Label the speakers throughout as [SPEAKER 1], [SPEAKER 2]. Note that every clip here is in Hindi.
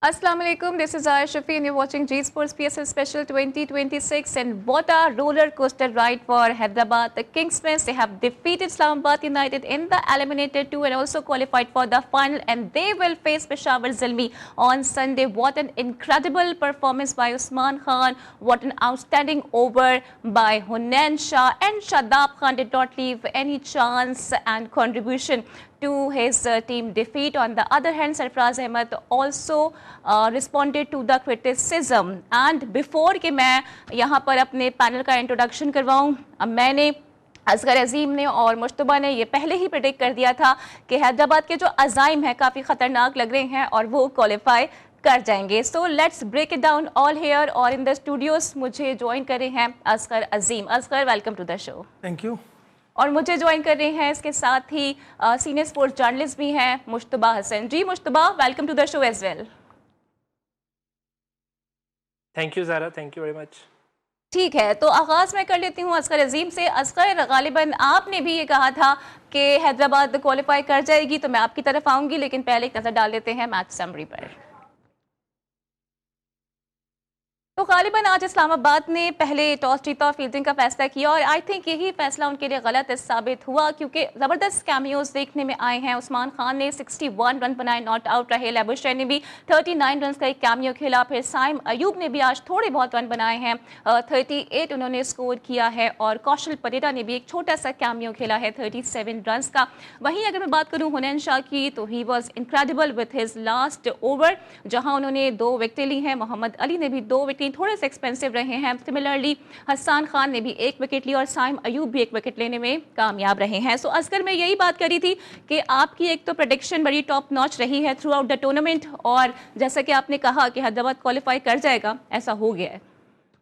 [SPEAKER 1] Assalamu alaikum. This is Ayah Shafi and you're watching G Sports PSL Special 2026. And what a roller coaster ride for Hyderabad. The Kingsmen, they have defeated Islamabad United in the eliminator 2 and also qualified for the final, and they will face Peshawar Zalmi on Sunday. What an incredible performance by Usman Khan. What an outstanding over by Hunain Shah, and Shadab Khan did not leave any chance and contribution to his team defeat. On the other hand, Sarfraz Ahmed also responded to the criticism. And before कि मैं यहाँ पर अपने पैनल का इंट्रोडक्शन करवाऊँ, मैंने असगर अजीम ने और मुश्तबा ने ये पहले ही प्रेडिक्ट कर दिया था कि हैदराबाद के जो अज़ाइम हैं काफ़ी ख़तरनाक लग रहे हैं और वो क्वालिफाई कर जाएंगे. So let's break it down all here. और इन द स्टूडियोज मुझे ज्वाइन कर रहे हैं Asghar Azeem. Asghar, welcome to the show.
[SPEAKER 2] Thank you.
[SPEAKER 1] और मुझे ज्वाइन कर रहे हैं इसके साथ ही सीनियर स्पोर्ट्स जर्नलिस्ट भी हैं मुश्तबा हसन. जी Mujtaba, welcome to the show as well.
[SPEAKER 3] Thank you Zara, thank you very much.
[SPEAKER 1] ठीक है, तो आगाज़ मैं कर लेती हूँ असगर अजीम से. असगर, गालिबन आपने भी ये कहा था कि हैदराबाद क्वालिफाई कर जाएगी, तो मैं आपकी तरफ आऊँगी, लेकिन पहले एक नज़र डाल लेते हैं मैच समरी पर. तो गालिबन आज इस्लामाबाद ने पहले टॉस जीता, फील्डिंग का फैसला किया और आई थिंक यही फैसला उनके लिए गलत साबित हुआ क्योंकि ज़बरदस्त कैमियोज देखने में आए हैं. उस्मान खान ने 61 रन बनाए, नॉट आउट रहे. लेबुशेन ने भी 39 रन का एक कैमियो खेला. फिर साइम अयूब ने भी आज थोड़े बहुत रन बनाए हैं, 38 उन्होंने स्कोर किया है. और कौशल परेरा ने भी एक छोटा सा कैमियो खेला है 37 रन का. वहीं अगर मैं बात करूँ हुनैन शाह की, तो he was incredible with his last over, जहाँ उन्होंने 2 विकेटें ली हैं. मोहम्मद अली ने भी 2 विकेट थोड़े से एक्सपेंसिव रहे हैं. सिमिलरली हसन खान ने भी 1 विकेट ली और साइम अयूब भी 1 विकेट लेने में कामयाब रहे हैं. सो असगर, मैं यही बात करी थी कि आपकी एक तो प्रेडिक्शन बड़ी टॉप नॉच रही है थ्रू आउट द टूर्नामेंट, और जैसा कि आपने कहा कि हैदराबाद क्वालिफाई कर जाएगा, ऐसा हो गया है.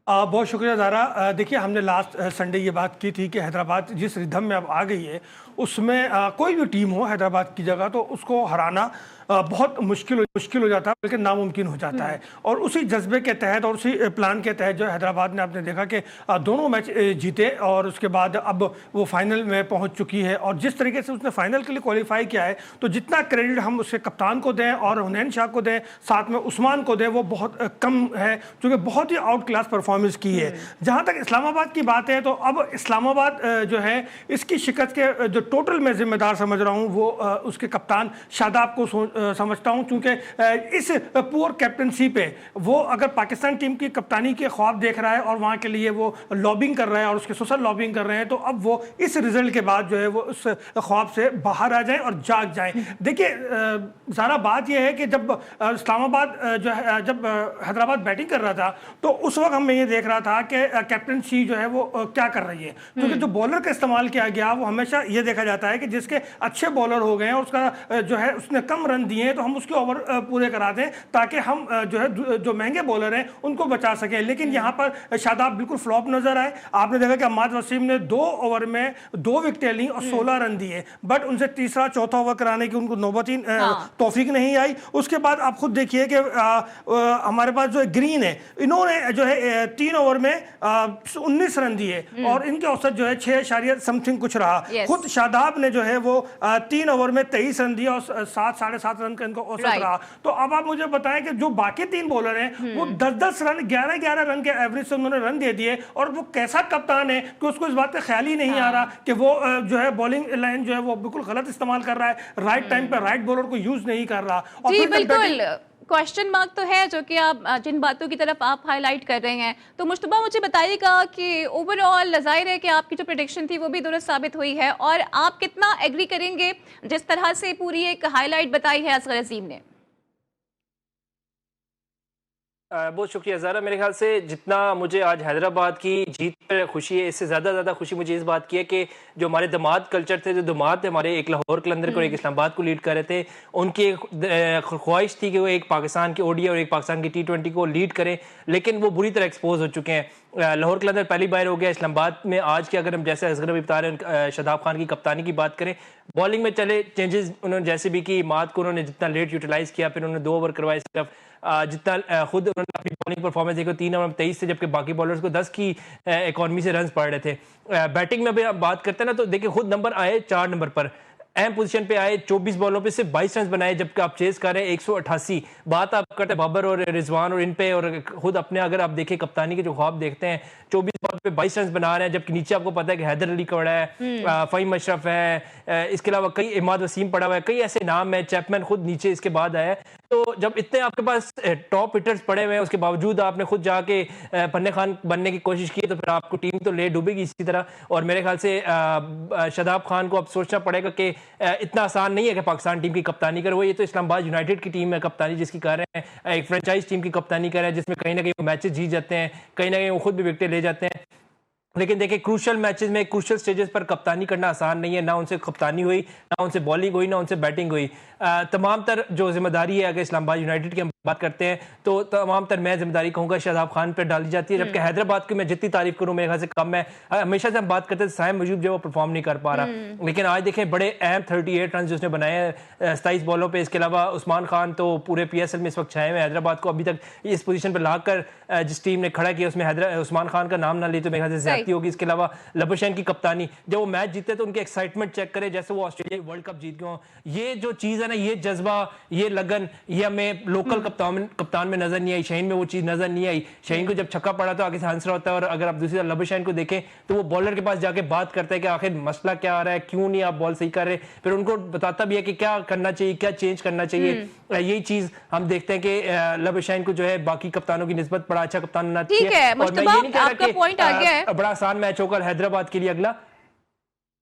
[SPEAKER 2] बहुत शुक्रिया ज़ारा. देखिए, हमने लास्ट संडे ये बात की थी कि हैदराबाद जिस रिदम में अब आ गई है उसमें कोई भी टीम हो हैदराबाद की जगह तो उसको हराना बहुत मुश्किल हो जाता है, बल्कि नामुमकिन हो जाता है. और उसी जज्बे के तहत और उसी प्लान के तहत जो हैदराबाद ने, आपने देखा कि दोनों मैच जीते और उसके बाद अब वो फाइनल में पहुंच चुकी है. और जिस तरीके से उसने फाइनल के लिए क्वालिफाई किया है, तो जितना क्रेडिट हम उसके कप्तान को दें और हुनैन शाह को दें, साथ में उस्मान को दें, वो बहुत कम है, क्योंकि बहुत ही आउट क्लास परफॉर्मेंस की है. जहाँ तक इस्लामाबाद की बात है, तो अब इस्लामाबाद जो है इसकी शिकस्त के जो टोटल मैं जिम्मेदार समझ रहा हूँ वो उसके कप्तान शादाब को समझता हूं, क्योंकि इस पुअर कैप्टनसी पे वो अगर पाकिस्तान टीम की कप्तानी के ख्वाब देख रहा है और वहां के लिए वो लॉबिंग कर रहा है और उसके सोशल लॉबिंग कर रहे हैं, तो अब वो इस रिजल्ट के बाद जो है वो उस ख्वाब से बाहर आ जाए और जाग जाए. देखिए सारा बात यह है कि जब इस्लामाबाद जो है, जब हैदराबाद बैटिंग कर रहा था, तो उस वक्त मैं ये देख रहा था कि कैप्टनसी जो है वो क्या कर रही है, क्योंकि जो बॉलर का इस्तेमाल किया गया वो हमेशा ये देखा जाता है कि जिसके अच्छे बॉलर हो गए हैं, उसका जो है उसने कम रन दिए हैं, तो हम उसके ओवर पूरे करा दें ताकि हम जो है जो महंगे बॉलर हैं उनको बचा सकें. लेकिन यहाँ पर शादाब बिल्कुल फ्लॉप नजर आए. आपने देखा कि अम्माद वसीम ने 2 ओवर में 2 विकेटें ली और 16 रन दिए, बट उनसे तीसरा चौथा ओवर कराने की उनको नौबत ही तौफीक नहीं आई. उसके बाद आप खुद देखिए कि हमारे पास जो ग्रीन है, इन्होंने जो है 3 ओवर में 19 रन दिए और इनके औसत जो है 6 समथिंग कुछ रहा. खुद शादाब ने जो है वो 3 ओवर में 23 रन दिया और 7-7.5 रन का इनको औसत रहा. तो अब आप मुझे बताएं कि जो बाकी 3 बॉलर हैं वो 10-10 रन 11-11 रन के एवरेज से उन्होंने रन दे दिए. और वो कैसा कप्तान है कि उसको इस बात का ख्याल ही नहीं आ रहा कि वो जो है बॉलिंग लाइन जो है वो बिल्कुल गलत इस्तेमाल कर रहा है, राइट टाइम पे राइट बॉलर को यूज नहीं कर रहा. और
[SPEAKER 1] जी बिल्कुल, क्वेश्चन मार्क तो है जो कि आप जिन बातों की तरफ आप हाईलाइट कर रहे हैं. तो मुश्तबा, मुझे बताइएगा कि ओवरऑल जाहिर है कि आपकी जो प्रेडिक्शन थी वो भी दुरुस्त साबित हुई है, और आप कितना एग्री करेंगे जिस तरह से पूरी एक हाईलाइट बताई है असगर अजीम ने.
[SPEAKER 3] बहुत शुक्रिया ज़ारा. मेरे ख्याल से जितना मुझे आज हैदराबाद की जीत पर खुशी है, इससे ज़्यादा खुशी मुझे इस बात की है कि जो हमारे दामाद कल्चर थे, जो दामाद थे हमारे, एक लाहौर कलंदर को और एक इस्लामाबाद को लीड कर रहे थे, उनकी एक ख्वाहिश थी कि वो एक पाकिस्तान की ओडीआई और एक पाकिस्तान की T20 को लीड करें, लेकिन वो बुरी तरह एक्सपोज हो चुके हैं. लाहौर कलंदर पहली बार हो गया. इस्लामाबाद में आज के, अगर हम जैसे असगर भी बता रहे हैं, शादाब खान की कप्तानी की बात करें, बॉलिंग में चले चेंजेस उन्होंने जैसे भी की. माद को उन्होंने जितना लेट यूटिलाइज किया, फिर उन्होंने 2 ओवर करवाए सिर्फ, जितना खुद उन्होंने अपनी बॉलिंग परफॉर्मेंस देखो 3 ओवर में 23 से, जबकि बाकी बॉलर्स को 10 की इकॉनमी से रन पड़ रहे थे. बैटिंग में भी आप बात करते हैं ना, तो देखिए खुद नंबर आए 4 नंबर पर. अहम पोजीशन पे आए, 24 बॉलों पे सिर्फ 22 रन बनाए, जबकि आप चेस कर रहे हैं 188। बात आप करते हैं बाबर और रिजवान और इन पे, और खुद अपने अगर आप देखें कप्तानी के जो ख्वाब देखते हैं, 24 बॉल पे 22 रन बना रहे हैं, जबकि नीचे आपको पता है कि हैदर अली खड़ा है, फ़हीम अशरफ है, इसके अलावा कई इमाद वसीम पड़ा हुआ है, कई ऐसे नाम है, चैपमैन खुद नीचे इसके बाद आया है। तो जब इतने आपके पास टॉप हिटर्स पड़े हुए हैं, उसके बावजूद आपने खुद जाके पन्ने खान बनने की कोशिश की, तो फिर आपको टीम तो ले डूबेगी इसी तरह। और मेरे ख्याल से शादाब खान को अब सोचना पड़ेगा कि इतना आसान नहीं है कि पाकिस्तान टीम की कप्तानी करे। वो ये तो इस्लामाबाद यूनाइटेड की टीम है कप्तानी जिसकी कर रहे हैं, एक फ्रेंचाइज टीम की कप्तानी कर रहे हैं, जिसमें कहीं ना कहीं मैचेस जीत जाते हैं, कहीं ना कहीं वो खुद भी विकेटें ले जाते हैं। लेकिन देखिए क्रूशल मैचेस में, क्रूशल स्टेजेस पर कप्तानी करना आसान नहीं है। ना उनसे कप्तानी हुई, ना उनसे बॉलिंग हुई, ना उनसे बैटिंग हुई। तमाम तर जो जिम्मेदारी है, अगर इस्लामाबाद यूनाइटेड की हम बात करते हैं, तो तमाम तर मैं जिम्मेदारी कहूँगा शादाब खान पर डाली जाती है, जबकि हैदराबाद की मैं जितनी तारीफ करूँ मेरे ख्याल से कम है। हमेशा से हम बात करते हैं साइम मजूब जो वो परफॉर्म नहीं कर पा रहा, लेकिन आज देखें बड़े अहम 38 रन उसने बनाए हैं 27 बॉलों पे। इसके अलावा उस्मान खान तो पूरे PSL में इस वक्त छाए हुए। हैदराबाद को अभी तक इस पोजीशन पर लाकर जिस टीम ने खड़ा किया उसमें उस्मान खान का नाम ना ले तो मेरे ख्याल से ज्यादती होगी। इसके अलावा लबुशैन की कप्तानी, जब वो मैच जीते तो उनकी एक्साइटमेंट चेक करे, जैसे वो ऑस्ट्रेलिया वर्ल्ड कप जीत गए। ये जो चीज है ना, ये जज्बा, ये लगन, ये हमें लोकल कप्तान में नजर नहीं आई। शहीन में वो चीज नजर नहीं आई। शहीन को जब छक्का पड़ा तो आगे से हंस रहा होता है, और अगर आप दूसरी तरफ लबुशैन को देखें तो वो बॉलर के पास जाके बात करता है कि आखिर मसला क्या आ रहा है, क्यों नहीं आप बॉल सही कर रहे। फिर उनको बताता भी है कि क्या करना चाहिए, क्या चेंज करना चाहिए। यही चीज हम देखते हैं कि लबुशैन को जो है बाकी कप्तानों की निस्बत बड़ा अच्छा कप्तान होना चाहिए।
[SPEAKER 1] ठीक है मुश्तबा, आपका पॉइंट आ गया है।
[SPEAKER 3] बड़ा आसान मैच होगा हैदराबाद के लिए अगला।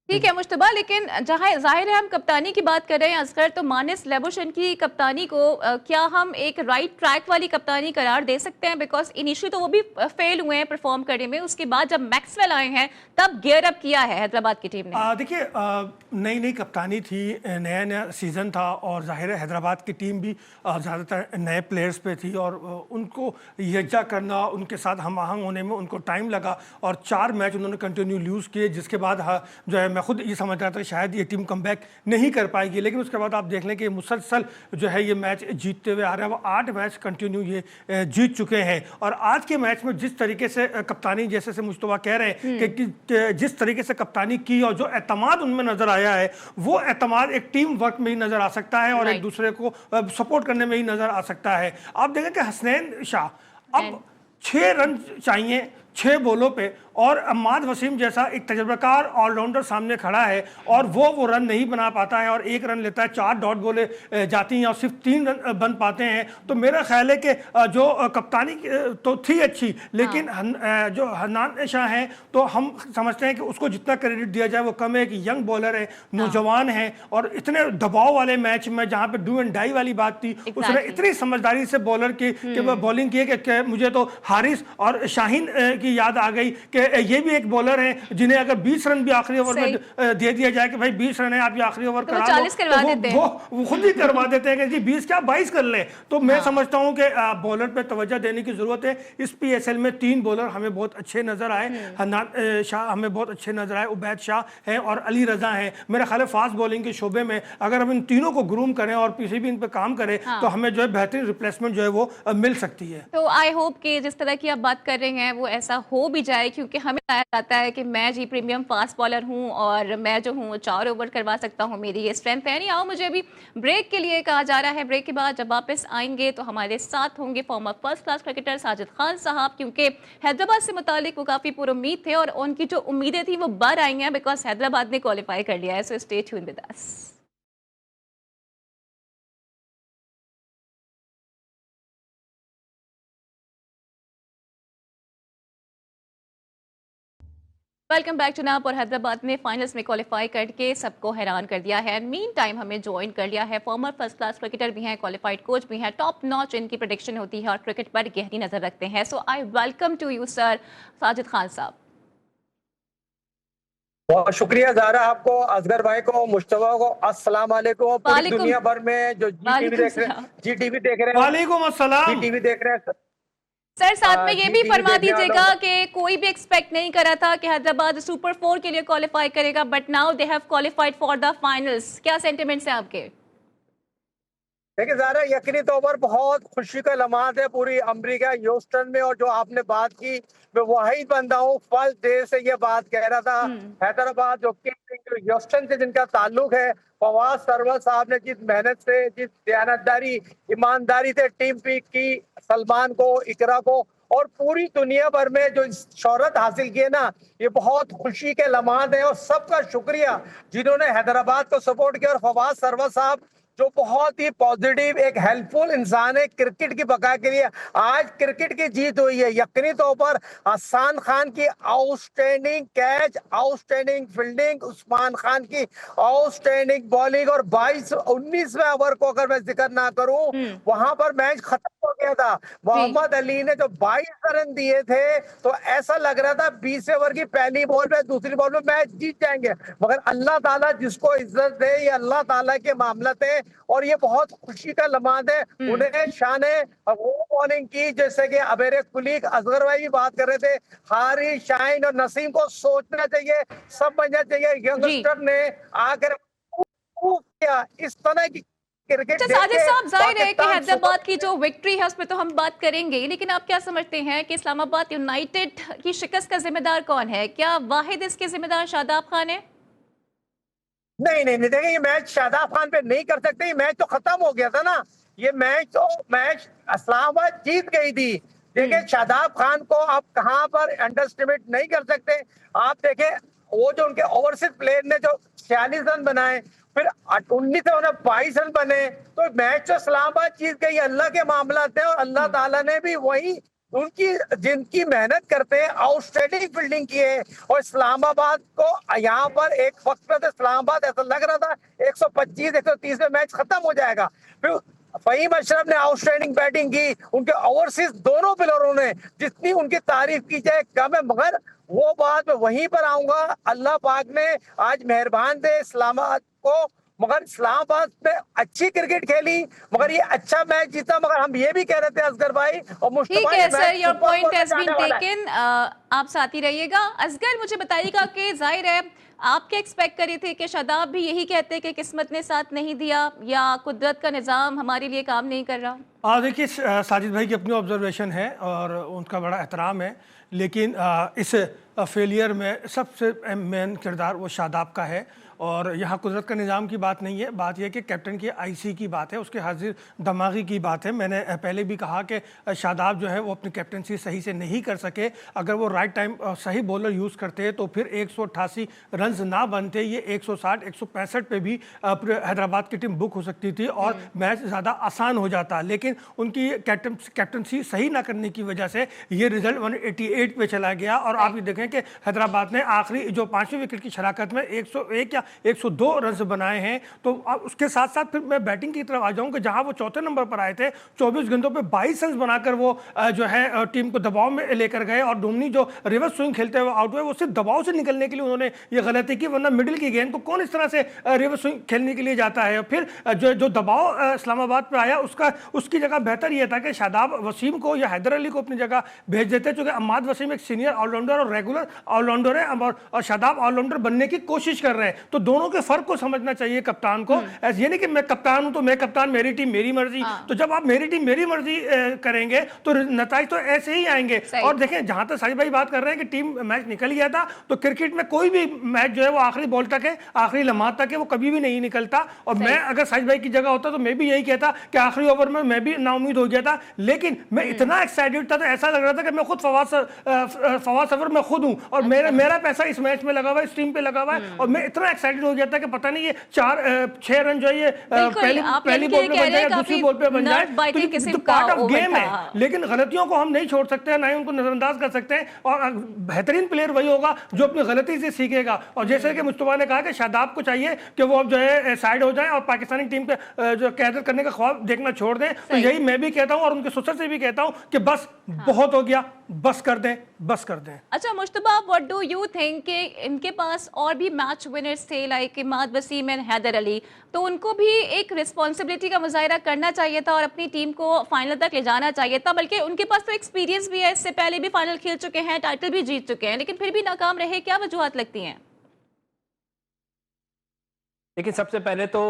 [SPEAKER 1] ठीक है मुश्तबा, लेकिन जहाँ जाहिर है हम कप्तानी की बात कर रहे हैं असगर, तो मानिस लबुशैन की कप्तानी को क्या हम एक राइट ट्रैक वाली कप्तानी करार दे सकते हैं? बिकॉज इनिशियली तो वो भी फेल हुए हैं परफॉर्म करने में, उसके बाद जब मैक्सवेल आए हैं तब गियर अप किया है हैदराबाद की टीम ने।
[SPEAKER 2] देखिए नई नई कप्तानी थी, नया नया सीजन था, और जाहिर है हैदराबाद की टीम भी ज़्यादातर नए प्लेयर्स पे थी, और उनको यकजा करना, उनके साथ हम आहंग होने में उनको टाइम लगा, और 4 मैच उन्होंने कंटिन्यू लूज़ किए, जिसके बाद जो है मैं खुद ये समझ रहा था शायद ये टीम कमबैक नहीं कर पाएगी। लेकिन उसके बाद आप देख लें कि मुसलसल जो है ये मैच जीतते हुए आ रहा है। वो 8 मैच कंटिन्यू ये जीत चुके हैं, और आज के मैच में जिस तरीके से कप्तानी, जैसे से मुश्तबा कह रहे हैं कि जिस तरीके से कप्तानी की और जो एतमाद उनमें नजर आया है, वो एतमाद एक टीम वर्क में ही नजर आ सकता है, और एक दूसरे को सपोर्ट करने में ही नजर आ सकता है। आप देखें कि हसनैन शाह अब 6 रन चाहिए 6 बॉलों पे, और अम्माद वसीम जैसा एक तजर्बाकार ऑलराउंडर सामने खड़ा है, और वो रन नहीं बना पाता है, और 1 रन लेता है, 4 डॉट बॉले जाती हैं और सिर्फ 3 रन बन पाते हैं। तो मेरा ख्याल है कि जो कप्तानी तो थी अच्छी, लेकिन जो हन्नान शाह हैं, तो हम समझते हैं कि उसको जितना क्रेडिट दिया जाए वो कम है। कि यंग बॉलर है, नौजवान है, और इतने दबाव वाले मैच में जहाँ पे डू एंड डाई वाली बात थी, उसने इतनी समझदारी से बॉलर की बॉलिंग की है कि मुझे तो हारिस और शाहीन की याद आ गई कि ये भी एक बॉलर हैं जिन्हें अगर 20 रन भी आखिरी ओवर में दे दिया जाए कि भाई 20 रन है, आप ये आखिरी ओवर करा लो, तो वो खुद ही करवा देते हैं कि जी 20 क्या 22 कर ले। तो मैं समझता हूं कि बॉलर पे तवज्जो देने की जरूरत है। इस PSL में 3 बॉलर हमें बहुत अच्छे नजर आए। हन्नान शाह हमें बहुत अच्छे नजर आए, उबैद शाह हैं और अली रजा हैं। मेरा ख्याल है फास्ट बॉलिंग के शोबे में अगर हम इन तीनों को ग्रूम करें और पीछे भी इन पर काम करें तो हमें जो है बेहतरीन रिप्लेसमेंट जो है वो मिल सकती है।
[SPEAKER 1] तो आई होप कि जिस तरह की आप बात कर रहे हैं वो ऐसा हो भी जाए, क्योंकि हमें बताया जाता है कि मैं जी प्रीमियम फास्ट बॉलर हूं और मैं जो हूं 4 ओवर करवा सकता हूं, मेरी ये स्ट्रेंथ है। नहीं आओ, मुझे अभी ब्रेक के लिए कहा जा रहा है। ब्रेक के बाद जब वापस आएंगे तो हमारे साथ होंगे farmer first class cricketer Sajid Khan साहब, क्योंकि हैदराबाद से मुतालिक वो काफ़ी पुरुम्मीद थे और उनकी जो उम्मीदें थी वो बढ़ आई हैं बिकॉज हैदराबाद ने क्वालिफाई कर लिया है। So stay tuned with us. Welcome back to नाप। और हैदराबाद ने फाइनल्स में क्वालिफाई करके सबको हैरान कर दिया है। मीन टाइम हमें ज्वाइन कर लिया है फॉर्मर फर्स्ट क्लास क्रिकेटर भी हैं, क्वालिफाइड कोच भी हैं, टॉप नॉच इनकी प्रेडिक्शन होती है और क्रिकेट पर गहरी नजर रखते हैं। So I welcome to you sir Sajid Khan sahab.
[SPEAKER 4] बहुत शुक्रिया ज़ारा आपको, असगर भाई को, मुश्तबा को, अस्सलाम वालेकुम। पूरी दुनिया भर में जो जीटीवी देख रहे हैं,
[SPEAKER 2] वालेकुम अस्सलाम,
[SPEAKER 4] जीटीवी देख रहे हैं
[SPEAKER 1] सर, साथ में ये भी फरमा दीजिएगा कि कोई भी एक्सपेक्ट नहीं करा था कि हैदराबाद सुपर 4 के लिए क्वालिफाई करेगा, but now they have qualified for the finals. क्या सेंटिमेंट्स हैं आपके?
[SPEAKER 4] देखिए ज़ारा, यकीनी तौर पर बहुत खुशी का लम्हात है पूरी अमेरिका ह्यूस्टन में। और जो आपने बात की, मैं वही बंदा हूँ, फर्स्ट डे से ये बात कह रहा था। हैदराबाद जो ह्यूस्टन से जिनका ताल्लुक है, फवाद सरवर साहब ने जिस मेहनत से, जिस दयानतदारी, ईमानदारी से टीम पिक की, सलमान को, इकरा को और पूरी दुनिया भर में जो शोहरत हासिल की है ना, ये बहुत खुशी के लम्हात है। और सबका शुक्रिया जिन्होंने हैदराबाद को सपोर्ट किया। और फवाद सरवर साहब जो बहुत ही पॉजिटिव, एक हेल्पफुल इंसान है क्रिकेट की बका के लिए। आज क्रिकेट की जीत हुई है यकीनी तौर पर हसन खान की outstanding catch, outstanding fielding, Usman Khan की आउटस्टैंडिंग बॉलिंग। और 19वें ओवर को अगर मैं जिक्र ना करूं, वहां पर मैच खत्म हो गया था। मोहम्मद अली ने जो 22 रन दिए थे, तो ऐसा लग रहा था 20 ओवर की पहली बॉल में, दूसरी बॉल में मैच जीत जाएंगे। मगर अल्लाह ताला जिसको इज्जत दे, ये अल्लाह ताला के मामलत है। और ये बहुत खुशी का लम्हात है। उन्हें शान है वो बॉलिंग की, जैसे कि अब मेरे कुलीग असगर भाई भी बात कर रहे थे, हारिस, शाहीन और नसीम को सोचना चाहिए, समझना चाहिए। यंगस्टर ने आकर किया इस तरह की क्रिकेट।
[SPEAKER 1] अच्छा साजिद साहब, जाहिर है कि हैदराबाद की जो विक्ट्री है उसमें तो हम बात करेंगे, लेकिन आप क्या समझते हैं कि इस्लामाबाद यूनाइटेड की शिकस्त का जिम्मेदार कौन है? क्या वाहिद इसके जिम्मेदार शादाब खान है?
[SPEAKER 4] नहीं नहीं नहीं, देखिए ये मैच शादाब खान पे नहीं कर सकते। ये मैच तो खत्म हो गया था ना। ये मैच इस्लामाबाद जीत गई थी। देखिए शादाब खान को आप कहां पर अंडरस्टिमेट नहीं कर सकते। आप देखें वो जो उनके ओवरसीज प्लेयर ने जो 46 रन बनाए, फिर 19 से 22 रन बने, तो मैच तो इस्लामाबाद जीत गई। अल्लाह के मामला थे और अल्लाह ताला ने भी वही उनकी जिनकी मेहनत करते हैं आउटस्टैंडिंग फील्डिंग की है। और इस्लामाबाद को यहाँ पर एक वक्त पे तो इस्लामाबाद ऐसा लग रहा था 125-130 में मैच खत्म हो जाएगा। फिर फहीम अशरफ ने आउटस्टैंडिंग बैटिंग की, उनके ओवरसीज दोनों प्लेयरों ने, जितनी उनकी तारीफ की जाए कम है। मगर वो बात मैं वहीं पर आऊंगा, अल्लाह पाक ने आज मेहरबान थे इस्लामाबाद को। मगर इस्लामाबाद में अच्छी क्रिकेट खेली, मगर ये अच्छा मैच जीता। मगर हम ये भी कह रहे थे असगर भाई और
[SPEAKER 1] ठीक है sir, your point has been taken. आप साथ ही रहिएगा। असगर मुझे बताइएगा कि जाहिर है आप क्या एक्सपेक्ट कर रहे थे कि शादाब भी यही कहते कि किस्मत ने साथ नहीं दिया या कुदरत का निज़ाम हमारे लिए काम नहीं कर रहा?
[SPEAKER 2] देखिए साजिद भाई की अपनी ऑब्जर्वेशन है और उनका बड़ा एहतराम है, लेकिन इस फेलियर में सबसे मेन किरदार वो शादाब का है। और यहाँ कुदरत का निज़ाम की बात नहीं है, बात यह कि कैप्टन की आईसी की बात है, उसके हाजिर दिमागी की बात है। मैंने पहले भी कहा कि शादाब जो है वो अपनी कैप्टनसी सही से नहीं कर सके। अगर वो राइट टाइम सही बॉलर यूज़ करते तो फिर 188 रन्स ना बनते, ये 160-165 पे भी हैदराबाद की टीम बुक हो सकती थी और मैच ज़्यादा आसान हो जाता। लेकिन उनकी कैप्टनसी सही ना करने की वजह से ये रिजल्ट 188 पे चला गया। और आप ये देखें कि हैदराबाद ने आखिरी जो 5वीं विकेट की शराकत में 101 या 102 रन बनाए हैं। तो अब उसके साथ साथ फिर मैं बैटिंग की तरफ आ जाऊं कि जहां वो चौथे नंबर पर आए थे, 24 गेंदों पे 22 रन बनाकर वो जो है टीम को दबाव में लेकर गए। और डोमनी जो रिवर्स स्विंग खेलते हुए आउट हुए, वो सिर्फ दबाव से निकलने के लिए उन्होंने ये गलती की, वरना मिडिल की गेंद को कौन इस तरह से रिवर्स स्विंग खेलने के लिए जाता है। फिर जो दबाव इस्लामाबाद पर आया उसकी जगह बेहतर यह था कि शादाब वसीम को या हैदर अली को अपनी जगह भेज देते, चूंकि अम्माद वसीम एक सीनियर ऑलराउंडर और रेगुलर ऑलराउंडर है और शादाब ऑलराउंडर बनने की कोशिश कर रहे हैं। तो दोनों के फर्क को समझना चाहिए कप्तान को। ऐसे ये नहीं कि मैं कप्तान हूं तो मैं कप्तान, मेरी टीम मेरी मर्जी। तो जब आप मेरी टीम मेरी मर्जी करेंगे तो नतीजे तो ऐसे ही आएंगे। और देखें, जहां तक साजिद भाई बात कर रहे हैं कि टीम मैच निकल गया था, तो क्रिकेट में कोई भी मैच जो है वो आखिरी बॉल तक है, आखिरी लम्हात तक है, वो कभी भी नहीं निकलता। और मैं अगर साजिद भाई की जगह होता तो मैं भी यही कहता कि आखिरी ओवर में मैं भी नाउमीद हो गया था। लेकिन मैं इतना एक्साइटेड था, तो ऐसा लग रहा था कि मैं खुद फवाद सफर में खुद हूं और मेरा पैसा इस मैच में लगा हुआ है, इस टीम पे लगा हुआ है। और मैं इतना एक्साइटेड हो गया था कि पता नहीं ये 4-6 रन जो है ये पहली बॉल पे बन जाए, दूसरी बॉल पे बन जाए, तो पार्ट ऑफ गेम है। लेकिन गलतियों को हम नहीं छोड़ सकते, ना ही उनको नजरअंदाज कर सकते हैं। और बेहतरीन प्लेयर वही होगा जो अपनी गलती से सीखेगा। और जैसे कि मुस्तफा ने कहा कि शादाब को चाहिए कि वो अब जो है साइड हो जाए और पाकिस्तानी टीम पे जो क़यादत करने का ख्वाब देखना छोड़ दें। तो यही मैं भी कहता हूं और उनके ससुर से भी कहता हूं कि बस बहुत हो गया, बस कर दें, बस कर दें।
[SPEAKER 1] अच्छा Mushtaba, what do you think कि इनके पास और भी मैच विनर्स थे लाइक इमाद वसीम एंड हैदर अली, तो उनको भी एक रिस्पॉन्सिबिलिटी का मुजाहिरा करना चाहिए था और अपनी टीम को फाइनल तक ले जाना चाहिए था। बल्कि उनके पास तो एक्सपीरियंस भी है, इससे पहले भी फाइनल खेल चुके हैं, टाइटल भी जीत चुके हैं, लेकिन फिर भी नाकाम रहे। क्या वजूहत लगती हैं?
[SPEAKER 3] लेकिन सबसे पहले तो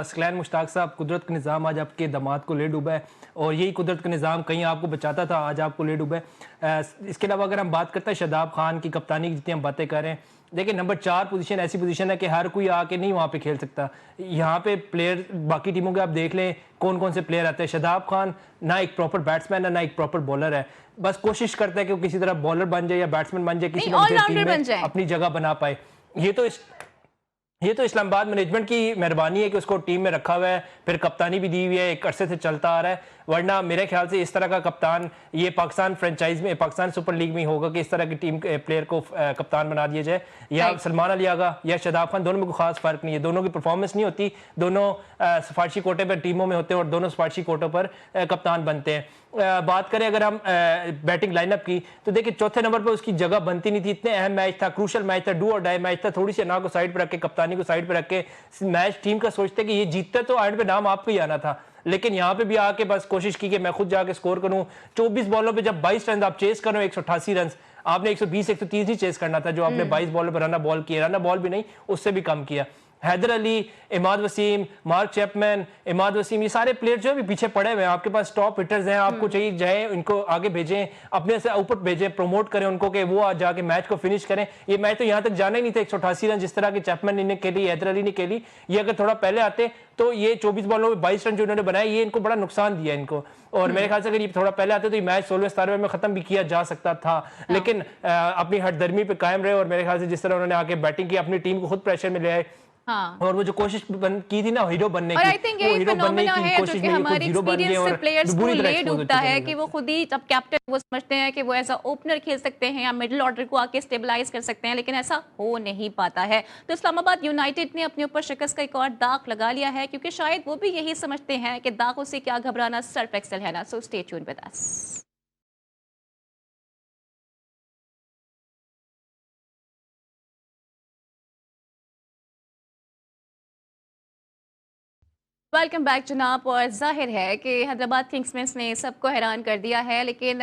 [SPEAKER 3] सकलैन मुश्ताक साहब, कुदरत का निज़ाम आज आपके दामाद को ले डूबा है और यही कुदरत का निज़ाम कहीं आपको बचाता था, आज आपको ले डूबा है। इसके अलावा अगर हम बात करते हैं शादाब खान की कप्तानी की, जितनी हम बातें कर रहे हैं, देखिए नंबर 4 पोजीशन ऐसी पोजीशन है कि हर कोई आके नहीं वहाँ पे खेल सकता। यहाँ पे प्लेयर बाकी टीमों के आप देख लें कौन कौन से प्लेयर आते हैं। शादाब खान ना एक प्रॉपर बैट्समैन है ना एक प्रॉपर बॉलर है, बस कोशिश करता है कि वो किसी तरह बॉलर बन जाए या बैट्समैन बन जाए, किसी टीम में अपनी जगह बना पाए। ये तो इस्लामाबाद मैनेजमेंट की मेहरबानी है कि उसको टीम में रखा हुआ है, फिर कप्तानी भी दी हुई है, एक अरसे से चलता आ रहा है। वरना मेरे ख्याल से इस तरह का कप्तान ये पाकिस्तान फ्रेंचाइज में, पाकिस्तान सुपर लीग में होगा कि इस तरह की टीम प्लेयर को कप्तान बना दिया जाए, या सलमान अली आगा या शादाब खान, दोनों में कोई खास फर्क नहीं है। दोनों की परफॉर्मेंस नहीं होती, दोनों सिफारशी कोटे पर टीमों में होते हैं और दोनों सिफारशी कोटों पर कप्तान बनते हैं। बात करें अगर हम बैटिंग लाइनअप की, तो देखिए चौथे नंबर पर उसकी जगह बनती नहीं थी। इतने अहम मैच था, क्रूशल मैच था, डू और डाई मैच था, थोड़ी सी ना को साइड पर रख के, कप्तानी को साइड पर रख के मैच टीम का सोचते कि ये जीतते तो एंड पे नाम आपको ही आना था। लेकिन यहाँ पे भी आके बस कोशिश की कि मैं खुद जाके स्कोर करूं। 24 बॉलों पे जब 22 रन आप चेस करो, 188 रन, आपने 120 130 ही चेस करना था, जो आपने 22 बॉलों पर रन बॉल किया, रन बॉल भी नहीं, उससे भी कम किया। हैदर अली, इमाद वसीम, मार्क चैपमैन, इमाद वसीम, ये सारे प्लेयर जो है पीछे पड़े हुए हैं। आपके पास टॉप हिटर्स हैं, आपको चाहिए जाए इनको आगे भेजें, अपने से ऊपर भेजें, प्रमोट करें उनको कि वो आज जाके मैच को फिनिश करें। ये मैच तो यहाँ तक जाना ही नहीं था। 188 रन जिस तरह के चैपमैन ने खेली, हैदर अली ने खेली, ये अगर थोड़ा पहले आते तो ये 24 बॉलों में 22 रन जो इन्होंने बनाए, ये इनको बड़ा नुकसान दिया इनको। और मेरे ख्याल से अगर ये थोड़ा पहले आते तो ये मैच 16वें में खत्म भी किया जा सकता था। लेकिन अपनी हठधर्मी पे कायम रहे और मेरे ख्याल से जिस तरह उन्होंने आके बैटिंग की, अपनी टीम को खुद प्रेशर में ले आए।
[SPEAKER 1] हाँ।
[SPEAKER 3] और वो जो कोशिश की थी ना हीरो बनने की,
[SPEAKER 1] और आई थिंक यही फिनोमेना है जो कि हमारे एक्सपीरियंस से प्लेयर्स को ले डूबता है कि वो खुद ही जब कैप्टन वो समझते हैं कि वो एज अ ओपनर खेल सकते हैं या मिडिल ऑर्डर को आके स्टेबलाइज कर सकते हैं, लेकिन ऐसा हो नहीं पाता है। तो इस्लामाबाद यूनाइटेड ने अपने ऊपर शिकस्त का एक और दाग लगा लिया है, क्योंकि शायद वो भी यही समझते हैं कि दागों से क्या घबराना, सर्फ एक्सेल है ना। So stay tuned with us. Welcome back जनाब। और जाहिर है कि हैदराबाद किंग्समैन ने सबको हैरान कर दिया है, लेकिन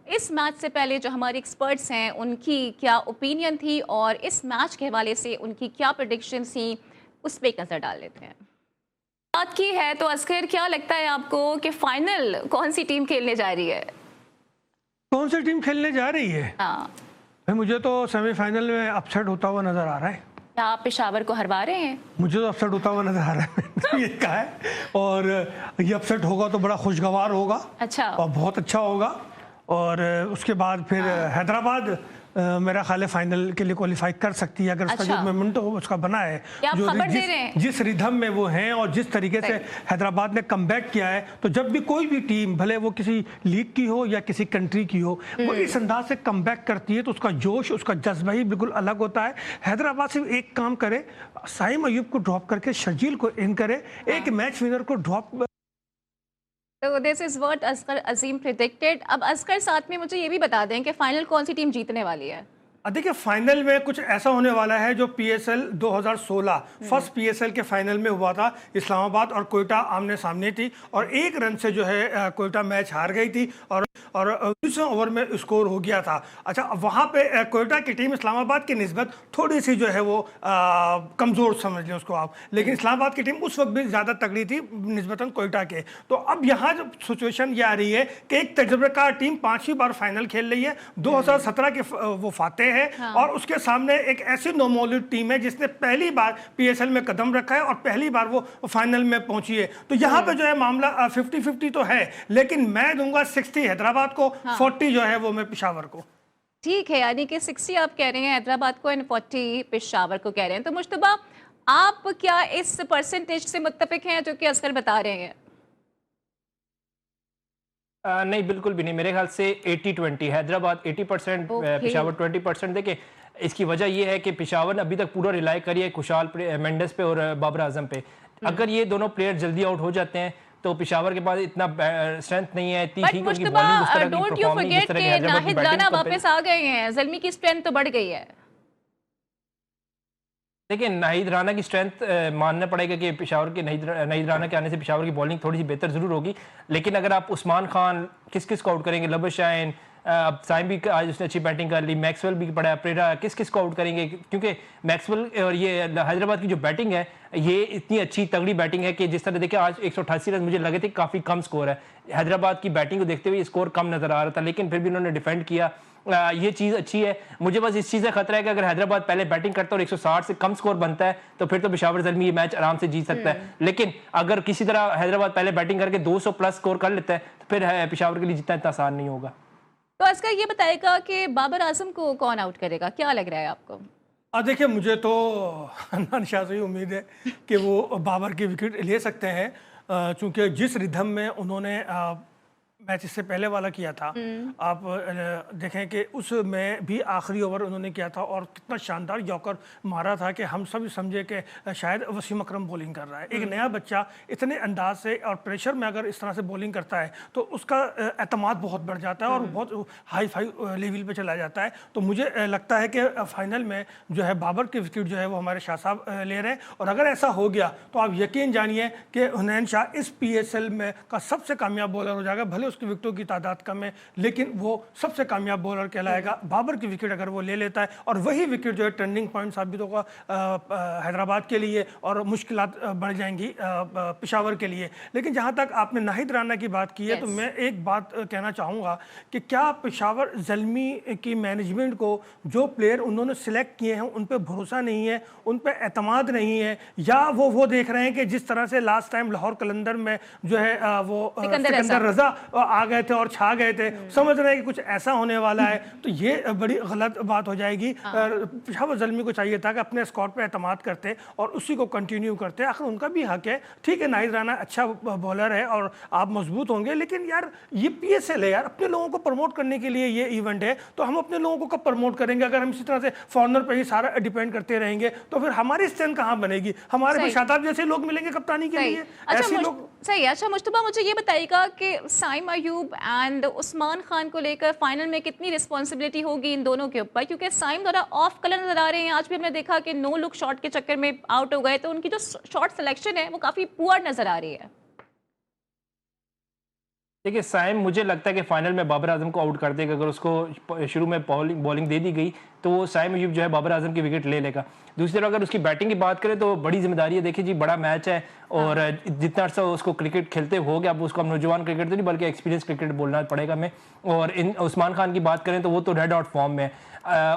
[SPEAKER 1] इस मैच से पहले जो हमारे एक्सपर्ट्स हैं उनकी क्या ओपिनियन थी और इस मैच के हवाले से उनकी क्या प्रेडिक्शन थी, उस पर एक नज़र डाल लेते हैं। बात की है तो असगर, क्या लगता है आपको कि फाइनल कौन सी टीम खेलने जा रही है?
[SPEAKER 2] कौन सी टीम खेलने जा रही है?
[SPEAKER 1] हाँ,
[SPEAKER 2] मुझे तो सेमीफाइनल में अपसेट होता हुआ नजर आ रहा है।
[SPEAKER 1] क्या आप पेशावर को हरवा रहे हैं?
[SPEAKER 2] मुझे तो अपसेट होता हुआ नजर आ रहा है। ये कहा है, और ये अपसेट होगा तो बड़ा खुशगवार होगा।
[SPEAKER 1] अच्छा।
[SPEAKER 2] और बहुत अच्छा होगा। और उसके बाद फिर हैदराबाद मेरा ख्याल है फाइनल के लिए क्वालिफाई कर सकती है, अगर उसका जो मोमेंटम उसका बना है, जो जिस रिदम में वो हैं और जिस तरीके से हैदराबाद ने कमबैक किया है। तो जब भी कोई भी टीम, भले वो किसी लीग की हो या किसी कंट्री की हो, वो इस अंदाज से कमबैक करती है तो उसका जोश, उसका जज्बा ही बिल्कुल अलग होता है। हैदराबाद सिर्फ एक काम करे, साइम अयूब को ड्रॉप करके शर्जील को इन करे, एक मैच विनर को ड्रॉप।
[SPEAKER 1] तो this is what Asghar Azim predicted. अब असगर साथ में मुझे ये भी बता दें कि फाइनल कौन सी टीम जीतने वाली है?
[SPEAKER 2] देखिए, फाइनल में कुछ ऐसा होने वाला है जो पीएसएल 2016 फर्स्ट पीएसएल के फाइनल में हुआ था। इस्लामाबाद और कोयटा आमने सामने थी और 1 रन से जो है कोयटा मैच हार गई थी और 19वें ओवर में स्कोर हो गया था। अच्छा, वहाँ पे कोयटा की टीम इस्लामाबाद की निस्बत थोड़ी सी जो है वो कमज़ोर समझ लें उसको आप, लेकिन इस्लामाबाद की टीम उस वक्त भी ज़्यादा तगड़ी थी निस्बतन कोयटा के। तो अब यहाँ जो सिचुएशन ये आ रही है कि एक तजुर्बेकार टीम 5वीं बार फाइनल खेल रही है। 2017 के वो फाते है। हाँ। और उसके सामने एक ऐसी नौमौलूद टीम है जिसने पहली बार पीएसएल में कदम रखा है और पहली बार वो फाइनल में पहुंची है। तो यहाँ पे जो है मामला 50-50 तो है, लेकिन मैं दूंगा 60 हैदराबाद को। हाँ। 40 जो है वो मैं पेशावर को।
[SPEAKER 1] ठीक है, यानी कि 60 आप कह रहे हैं हैदराबाद को एंड 40 पेशावर को कह रहे हैं। तो मुश्तबा, आप क्या इस परसेंटेज से मुत्तफिक हैं जो कि असगर बता रहे हैं?
[SPEAKER 3] नहीं, बिल्कुल भी नहीं। मेरे ख्याल से 80-20 हैदराबाद 80%, पेशावर 20%। देखिए, इसकी वजह यह है कि पेशावर ने अभी तक पूरा रिलाई करी है खुशहाल मेंडिस पे और बाबर आजम पे। अगर ये दोनों प्लेयर जल्दी आउट हो जाते हैं तो पेशावर के पास इतना स्ट्रेंथ नहीं है, इतनी ठीक उनकी बॉलिंग उस तरह की परफॉर्मेंस जिस तरह की हैदराबाद की बैटिंग
[SPEAKER 1] वापस आ गए हैं, ज़ल्मी की स्ट्रेंथ तो बढ़ गई है।
[SPEAKER 3] देखिए, नाहिद राना की स्ट्रेंथ मानना पड़ेगा कि पेशावर के नाहिद राना के आने से पेशावर की बॉलिंग थोड़ी सी बेहतर जरूर होगी। लेकिन अगर आप उस्मान खान किस किस को आउट करेंगे, लबशाइन, अब साइम भी आज उसने अच्छी बैटिंग कर ली, मैक्सवेल भी पड़ा, प्रेरा, किस किस को आउट करेंगे, क्योंकि मैक्सवेल और ये हैदराबाद की जो बैटिंग है ये इतनी अच्छी तगड़ी बैटिंग है कि जिस तरह देखिए आज 188 रन मुझे लगे थे काफ़ी कम स्कोर है, हैदराबाद की बैटिंग को देखते हुए स्कोर कम नजर आ रहा था, लेकिन फिर भी उन्होंने डिफेंड किया। ये चीज़ अच्छी है। मुझे बस इस चीज़ का खतरा है कि अगर हैदराबाद पहले बैटिंग करता है और 160 से कम स्कोर बनता है तो फिर तो पेशावर ज़ल्मी ये मैच आराम से जीत सकता है, लेकिन अगर किसी तरह हैदराबाद पहले बैटिंग करके 200 प्लस स्कोर कर लेता है तो फिर पेशावर के लिए जीतना इतना आसान नहीं होगा।
[SPEAKER 1] तो इसका ये बताएगा कि बाबर आजम को कौन आउट करेगा, क्या लग रहा है आपको?
[SPEAKER 2] देखिए मुझे तो अनमान शाह से ही उम्मीद है कि वो बाबर की विकेट ले सकते हैं, चूंकि जिस रिदम में उन्होंने मैच इससे पहले वाला किया था, आप देखें कि उसमें भी आखिरी ओवर उन्होंने किया था और कितना शानदार यॉर्कर मारा था कि हम सब समझे कि शायद वसीम अकरम बॉलिंग कर रहा है। एक नया बच्चा इतने अंदाज से और प्रेशर में अगर इस तरह से बॉलिंग करता है तो उसका एतमाद बहुत बढ़ जाता है और बहुत हाई फाई लेवल पे चला जाता है। तो मुझे लगता है कि फाइनल में जो है बाबर की विकेट जो है वो हमारे शाह साहब ले रहे हैं, और अगर ऐसा हो गया तो आप यकीन जानिए कि हुनैन शाह इस PSL में का सबसे कामयाब बॉलर हो जाएगा। भले उसकी विकेटों की तादाद कम है लेकिन वो सबसे कामयाब बॉलर कहलाएगा। बाबर की विकेट अगर वो ले लेता है और वही विकेट जो है टर्निंग पॉइंट साबित होगा हैदराबाद के लिए और मुश्किलात बढ़ जाएंगी पेशावर के लिए। लेकिन जहां तक आपने नाहिद राना की बात की है तो मैं एक बात कहना चाहूँगा कि क्या पेशावर ज़ल्मी की मैनेजमेंट को जो प्लेयर उन्होंने सिलेक्ट किए हैं उन पर भरोसा नहीं है, उन पर एतमाद नहीं है, या वो देख रहे हैं कि जिस तरह से लास्ट टाइम लाहौर कलंदर में जो है वो सिकंदर रजा आ गए थे और छा गए थे, समझ रहे हैं कि कुछ ऐसा होने वाला है, तो ये बड़ी गलत बात हो जाएगी। पेशावर ज़ल्मी को चाहिए था कि अपने स्क्वाड पे एतमाद करते और उसी को कंटिन्यू करते। आखिर उनका भी हक है, ठीक है नाहिद राना अच्छा बॉलर है और आप मजबूत होंगे, लेकिन यार ये PSL है यार, अपने लोगों को प्रमोट करने के लिए ये इवेंट है, तो हम अपने लोगों को कब प्रमोट करेंगे? अगर हम इसी तरह से फॉरनर पे ही सारा डिपेंड करते रहेंगे तो फिर हमारी स्ट्रेंथ कहाँ बनेगी? हमारे भी शादाब जैसे लोग मिलेंगे कप्तानी के लिए, ऐसे लोग।
[SPEAKER 1] सही है। अच्छा मुश्तबा, मुझे ये बताइएगा कि साइम अयूब एंड उस्मान खान को लेकर फाइनल में कितनी रिस्पॉन्सिबिलिटी होगी इन दोनों के ऊपर, क्योंकि साइम थोड़ा ऑफ कलर नजर आ रहे हैं। आज भी हमने देखा कि नो लुक शॉट के चक्कर में आउट हो गए, तो उनकी जो शॉट सिलेक्शन है वो काफी पुअर नजर आ रही है।
[SPEAKER 3] देखिए साइम मुझे लगता है कि फाइनल में बाबर आजम को आउट कर देगा। अगर उसको शुरू में बॉलिंग दे दी गई तो वो साइम अयूब जो है बाबर आजम की विकेट ले लेगा। दूसरी तरफ अगर उसकी बैटिंग की बात करें तो बड़ी जिम्मेदारी है। देखिए जी बड़ा मैच है और जितना अर्सा उसको क्रिकेट खेलते हो गया, अब उसको हम नौजवान क्रिकेट तो नहीं बल्कि एक्सपीरियंस क्रिकेट बोलना पड़ेगा हमें। और इन उस्मान खान की बात करें तो वो तो रेड आउट फॉर्म में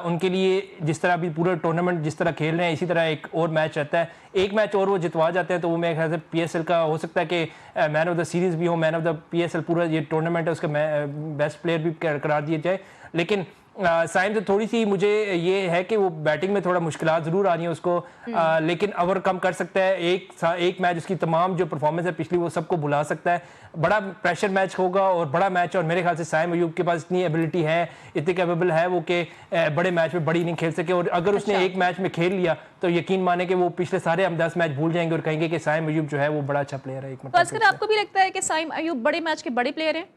[SPEAKER 3] उनके लिए जिस तरह अभी पूरा टूर्नामेंट जिस तरह खेल रहे हैं इसी तरह एक और मैच रहता है, एक मैच और वो जितवा जाते हैं तो वो मेरे ख्याल से PSL का हो सकता है कि मैन ऑफ द सीरीज भी हो, मैन ऑफ द PSL पूरा ये टूर्नामेंट है उसका बेस्ट प्लेयर भी करार दिया जाए। लेकिन साइम तो थोड़ी सी मुझे ये है कि वो बैटिंग में थोड़ा मुश्किलात जरूर आ रही है उसको, लेकिन ओवरकम कर सकता है। एक मैच उसकी तमाम जो परफॉर्मेंस है पिछली वो सबको भुला सकता है। बड़ा प्रेशर मैच होगा और बड़ा मैच, और मेरे ख्याल से साइम अयूब के पास इतनी एबिलिटी है, इतनी कैपेबल है वो कि बड़े मैच में बड़ी इनिंग खेल सके। और अगर उसने एक मैच में खेल लिया तो यकीन माने कि वो पिछले सारे हम 10 मैच भूल जाएंगे और कहेंगे कि साइम अयूब जो है वो बड़ा अच्छा प्लेयर है।
[SPEAKER 1] तो आपको भी लगता है कि साइम अयूब बड़े मैच के बड़े प्लेयर हैं?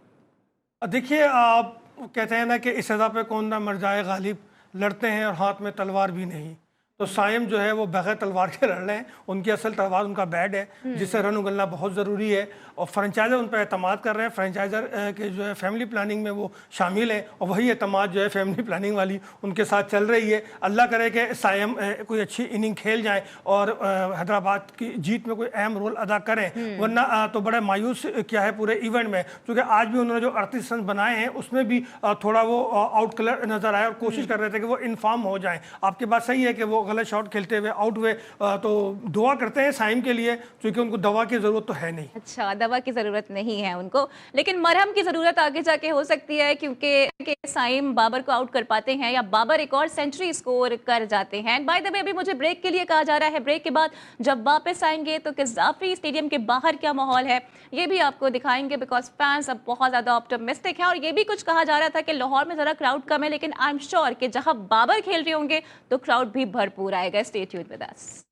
[SPEAKER 2] देखिए आप कहते हैं ना कि इस सज़ा पे कौन ना मर जाए गालिब, लड़ते हैं और हाथ में तलवार भी नहीं। तो साइम जो है वो बगैर तलवार के लड़ रहे हैं, उनकी असल तलवार उनका बैट है जिससे रन उगलना बहुत ज़रूरी है। और फ्रेंचाइजर उन पर एतमाद कर रहे हैं, फ्रेंचाइजर के जो है फैमिली प्लानिंग में वो शामिल हैं और वही एतमाद जो है फैमिली प्लानिंग वाली उनके साथ चल रही है। अल्लाह करे कि साइम कोई अच्छी इनिंग खेल जाए और हैदराबाद की जीत में कोई अहम रोल अदा करें, वरना तो बड़ा मायूस किया है पूरे इवेंट में, क्योंकि आज भी उन्होंने जो 38 रन बनाए हैं उसमें भी थोड़ा वो आउट कलर नज़र आया और कोशिश कर रहे थे कि वो इन्फॉर्म हो जाएँ। आपकी बात सही है कि वो गलत शॉट खेलते हुए आउट हुए, तो दुआ करते हैं साइम के लिए, क्योंकि उनको दवा की जरूरत तो है नहीं।
[SPEAKER 1] अच्छा, दवा की जरूरत नहीं है उनको, लेकिन मरहम की जरूरत आगे जाके हो सकती है, क्योंकि साइम बाबर को आउट कर पाते हैं या बाबर एक और सेंचुरी स्कोर कर जाते हैं। बाय द वे अभी मुझे ब्रेक के लिए कहा जा रहा है, ब्रेक के बाद जब वापस आएंगे तो क़ज़ाफ़ी स्टेडियम के बाहर क्या माहौल है ये भी आपको दिखाएंगे, बिकॉज फैंस अब बहुत ज्यादा ऑप्टिमिस्टिक है। और ये भी कुछ कहा जा रहा था कि लाहौर में जरा क्राउड कम है, लेकिन आई एम श्योर कि जहां बाबर खेल रहे होंगे तो क्राउड भी भरपूर आएगा। Stay tuned with us.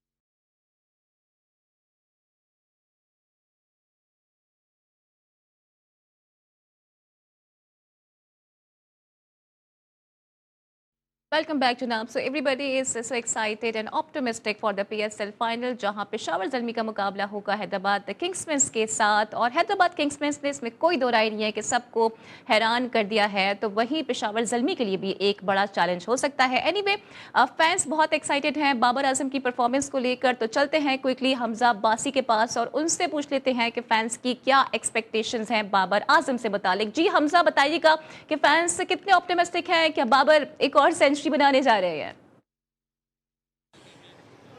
[SPEAKER 1] Welcome back to Naam. So everybody is so excited and optimistic for the PSL final जहां पेशावर ज़ल्मी का मुकाबला होगा हैदराबाद किंग्समैन्स के साथ और हैदराबाद किंग्समैन्स ने इसमें कोई दो राय नहीं है कि सबको हैरान कर दिया है, तो वहीं पेशावर ज़ल्मी के लिए भी एक बड़ा चैलेंज हो सकता है। एनीवे फैंस बहुत एक्साइटेड हैं बाबर आजम की परफॉर्मेंस को लेकर, तो चलते हैं क्विकली हमजा अब्बासी के पास और उनसे पूछ लेते हैं कि फैंस की क्या एक्सपेक्टेशंस हैं बाबर आजम से मुतालिक। जी हमजा, बताइएगा कि फैंस कितने ऑप्टिमिस्टिक हैं, क्या बाबर एक और सेंचुरी बनाने जा रहे हैं?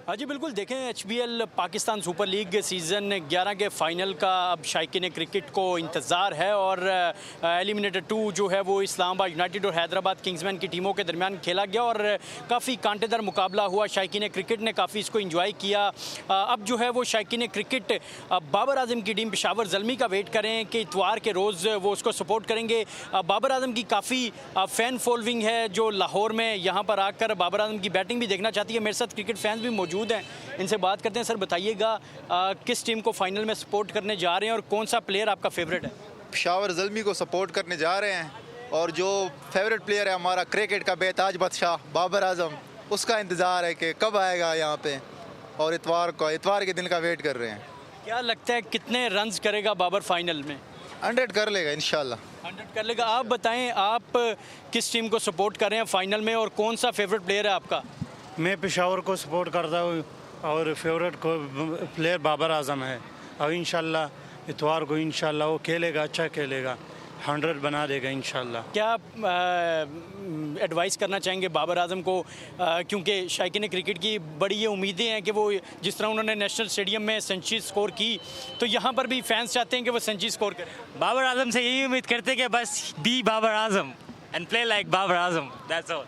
[SPEAKER 5] हाँ जी बिल्कुल, देखें HBL Pakistan super league season 11 के फाइनल का अब शायकीन क्रिकेट को इंतज़ार है और एलिमिनेटर 2 जो है वो इस्लामाबाद यूनाइटेड और हैदराबाद किंग्समैन की टीमों के दरमियान खेला गया और काफ़ी कांटेदार मुकाबला हुआ। शायकीन क्रिकेट ने काफ़ी इसको इंजॉय किया। अब जो है वो शायकीन क्रिकेट बाबर आजम की टीम पेशावर ज़ल्मी का वेट करें कि इतवार के रोज़ वो उसको सपोर्ट करेंगे। बाबर आजम की काफ़ी फ़ैन फॉलोइंग है जो लाहौर में यहाँ पर आकर बाबर आजम की बैटिंग भी देखना चाहती है। मेरे साथ क्रिकेट फैंस भी मौजूद हैं, इनसे बात करते हैं। सर बताइएगा किस टीम को फाइनल में सपोर्ट करने जा रहे हैं और कौन सा प्लेयर आपका फेवरेट है?
[SPEAKER 6] पेशावर ज़ल्मी को सपोर्ट करने जा रहे हैं और जो फेवरेट प्लेयर है हमारा क्रिकेट का बेताज बादशाह बाबर आजम, उसका इंतज़ार है कि कब आएगा यहाँ पे और इतवार के दिन का वेट कर रहे हैं।
[SPEAKER 5] क्या लगता है कितने रन्स करेगा बाबर फाइनल में?
[SPEAKER 6] 100 कर लेगा इंशाल्लाह।
[SPEAKER 5] 100 कर लेगा। आप बताएं आप किस टीम को सपोर्ट कर रहे हैं फाइनल में और कौन सा फेवरेट प्लेयर है आपका?
[SPEAKER 7] मैं पेशावर को सपोर्ट करता हूँ और फेवरेट को प्लेयर बाबर आजम है और इंशाल्लाह इतवार को इंशाल्लाह वो खेलेगा, अच्छा खेलेगा, 100 बना देगा इंशाल्लाह।
[SPEAKER 5] क्या एडवाइस करना चाहेंगे बाबर आजम को, क्योंकि शायकीन क्रिकेट की बड़ी ये उम्मीदें हैं कि वो जिस तरह उन्होंने नेशनल स्टेडियम में सेंचुरी स्कोर की, तो यहाँ पर भी फैंस चाहते हैं कि वो सेंचुरी स्कोर करें।
[SPEAKER 8] बाबर आजम से यही उम्मीद करते हैं कि बस be Babar Azam and play like Babar Azam, that's all.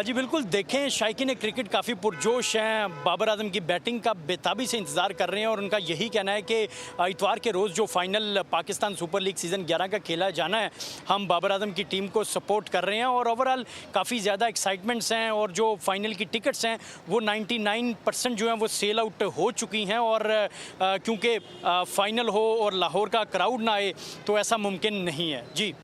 [SPEAKER 5] जी बिल्कुल, देखें शायकीन क्रिकेट काफ़ी पुरजोश हैं, बाबर आजम की बैटिंग का बेताबी से इंतज़ार कर रहे हैं और उनका यही कहना है कि इतवार के रोज़ जो final Pakistan super league season 11 का खेला जाना है, हम बाबर आजम की टीम को सपोर्ट कर रहे हैं और ओवरऑल काफ़ी ज़्यादा एक्साइटमेंट्स हैं और जो फाइनल की टिकट्स हैं वो 99% जो हैं वो सेल आउट हो चुकी हैं और क्योंकि फ़ाइनल हो और लाहौर का क्राउड ना आए तो ऐसा मुमकिन नहीं है। जी